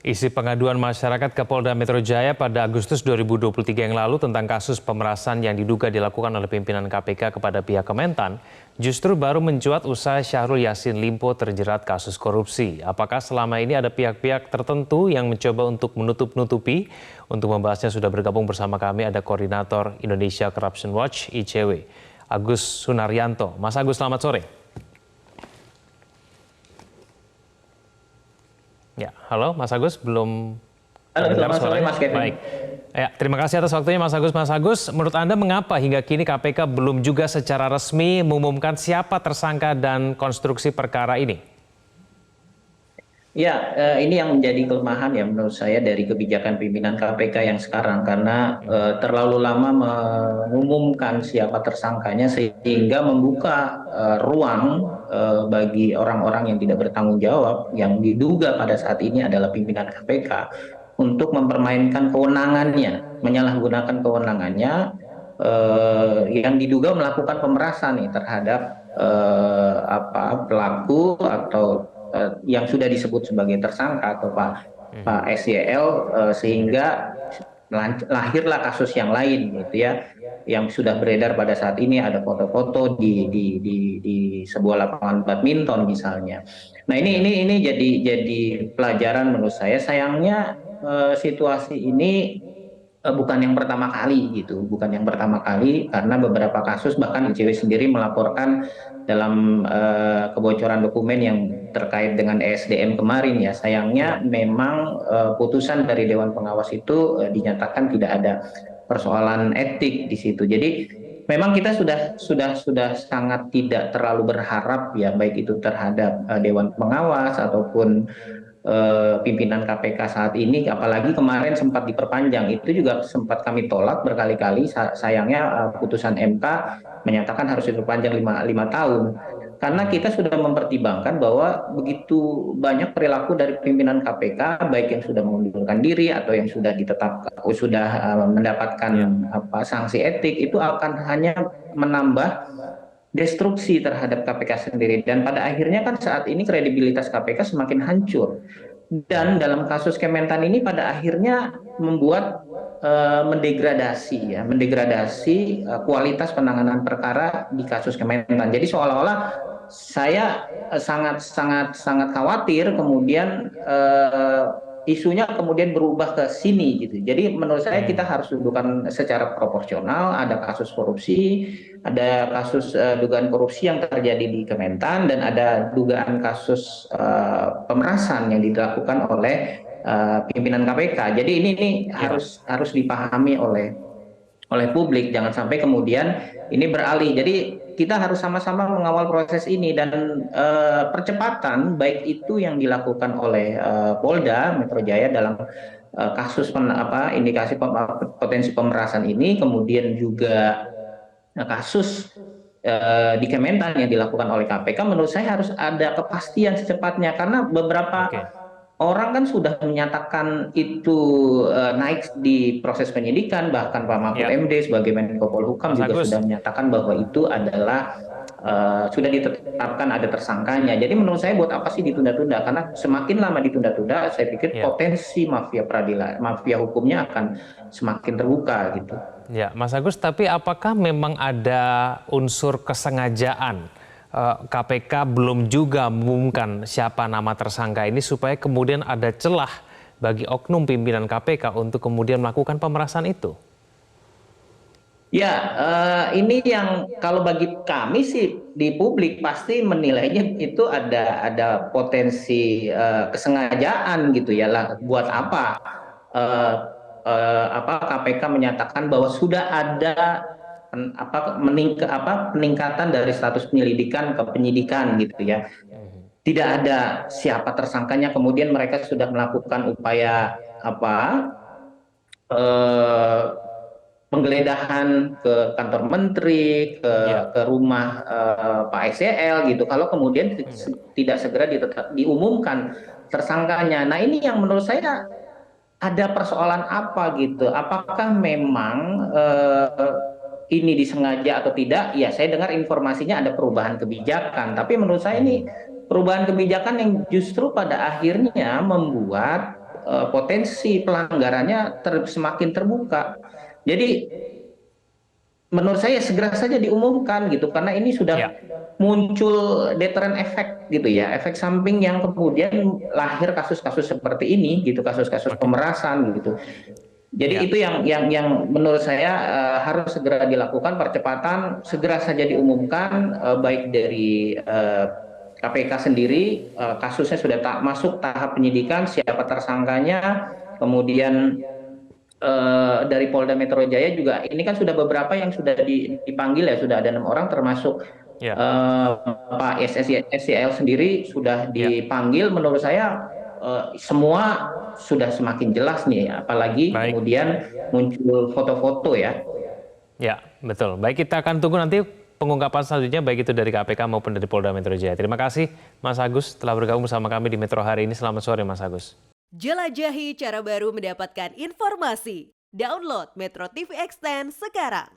Isi pengaduan masyarakat ke Polda Metro Jaya pada Agustus 2023 yang lalu tentang kasus pemerasan yang diduga dilakukan oleh pimpinan KPK kepada pihak Kementan justru baru mencuat usai Syahrul Yassin Limpo terjerat kasus korupsi. Apakah selama ini ada pihak-pihak tertentu yang mencoba untuk menutup-nutupi? Untuk membahasnya sudah bergabung bersama kami ada Koordinator Indonesia Corruption Watch (ICW), Agus Sunaryanto. Mas Agus, selamat sore. Ya, halo Mas Agus, belum Selamat sore Mas Kevin. Baik. Ya, terima kasih atas waktunya Mas Agus. Mas Agus, menurut Anda mengapa hingga kini KPK belum juga secara resmi mengumumkan siapa tersangka dan konstruksi perkara ini? Ya, ini yang menjadi kelemahan ya menurut saya dari kebijakan pimpinan KPK yang sekarang karena terlalu lama mengumumkan siapa tersangkanya sehingga membuka ruang bagi orang-orang yang tidak bertanggung jawab yang diduga pada saat ini adalah pimpinan KPK untuk mempermainkan kewenangannya, menyalahgunakan kewenangannya yang diduga melakukan pemerasan nih terhadap pelaku atau yang sudah disebut sebagai tersangka atau Pak SYL sehingga lahirlah kasus yang lain gitu ya yang sudah beredar pada saat ini ada foto-foto di sebuah lapangan badminton misalnya. Nah ini jadi pelajaran menurut saya. Sayangnya situasi ini bukan yang pertama kali gitu, bukan yang pertama kali karena beberapa kasus bahkan ICW sendiri melaporkan dalam kebocoran dokumen yang terkait dengan ESDM kemarin ya. Sayangnya memang putusan dari Dewan Pengawas itu dinyatakan tidak ada persoalan etik di situ. Jadi memang kita sudah sangat tidak terlalu berharap ya baik itu terhadap Dewan Pengawas ataupun pimpinan KPK saat ini, apalagi kemarin sempat diperpanjang, itu juga sempat kami tolak berkali-kali. Sayangnya putusan MK menyatakan harus diperpanjang 5 tahun. Karena kita sudah mempertimbangkan bahwa begitu banyak perilaku dari pimpinan KPK, baik yang sudah mengundurkan diri atau yang sudah ditetapkan, sudah mendapatkan sanksi etik, itu akan hanya menambah destruksi terhadap KPK sendiri dan pada akhirnya kan saat ini kredibilitas KPK semakin hancur dan dalam kasus Kementan ini pada akhirnya membuat mendegradasi kualitas penanganan perkara di kasus Kementan. Jadi seolah-olah saya sangat khawatir kemudian isunya kemudian berubah ke sini gitu. Jadi menurut saya kita harus dudukan secara proporsional. Ada kasus korupsi, ada kasus dugaan korupsi yang terjadi di Kementan dan ada dugaan kasus pemerasan yang dilakukan oleh pimpinan KPK. Jadi ini harus dipahami oleh publik, jangan sampai kemudian ini beralih. Jadi kita harus sama-sama mengawal proses ini dan percepatan baik itu yang dilakukan oleh Polda Metro Jaya dalam kasus indikasi potensi pemerasan ini, kemudian juga kasus di Kementan yang dilakukan oleh KPK, menurut saya harus ada kepastian secepatnya karena beberapa orang kan sudah menyatakan itu naik di proses penyidikan, bahkan Pak Mahfud MD sebagai Menko Polhukam juga sudah menyatakan bahwa itu adalah sudah ditetapkan ada tersangkanya. Jadi menurut saya buat apa sih ditunda-tunda? Karena semakin lama ditunda-tunda, saya pikir potensi mafia peradilan, mafia hukumnya akan semakin terbuka gitu. Ya, Mas Agus, tapi apakah memang ada unsur kesengajaan KPK belum juga mengumumkan siapa nama tersangka ini supaya kemudian ada celah bagi oknum pimpinan KPK untuk kemudian melakukan pemerasan itu? Ya, ini yang kalau bagi kami sih di publik pasti menilainya itu ada potensi kesengajaan gitu ya lah. Buat apa KPK menyatakan bahwa sudah ada peningkatan dari status penyelidikan ke penyidikan gitu ya. Tidak ada siapa tersangkanya, kemudian mereka sudah melakukan upaya penggeledahan ke kantor menteri, ke rumah Pak SYL gitu. Kalau kemudian tidak segera diumumkan tersangkanya. Nah ini yang menurut saya ada persoalan apa gitu. Apakah memang ini disengaja atau tidak? Ya saya dengar informasinya ada perubahan kebijakan. Tapi menurut saya ini perubahan kebijakan yang justru pada akhirnya membuat potensi pelanggarannya semakin terbuka. Jadi menurut saya segera saja diumumkan gitu, karena ini sudah Ya, muncul deterrent effect gitu ya, efek samping yang kemudian lahir kasus-kasus seperti ini gitu, kasus-kasus oke. pemerasan gitu. Jadi Ya, itu yang menurut saya harus segera dilakukan percepatan, segera saja diumumkan, baik dari KPK sendiri, kasusnya sudah masuk tahap penyidikan, siapa tersangkanya, kemudian dari Polda Metro Jaya juga ini kan sudah beberapa yang sudah dipanggil ya, sudah ada 6 orang termasuk ya, Pak SCL sendiri sudah ya. dipanggil. Menurut saya semua sudah semakin jelas nih, apalagi Baik. kemudian muncul foto-foto ya. Ya, betul. Baik, kita akan tunggu nanti pengungkapan selanjutnya, baik itu dari KPK maupun dari Polda Metro Jaya. Terima kasih, Mas Agus, telah bergabung bersama kami di Metro hari ini. Selamat sore, Mas Agus. Jelajahi cara baru mendapatkan informasi. Download Metro TV Extend sekarang.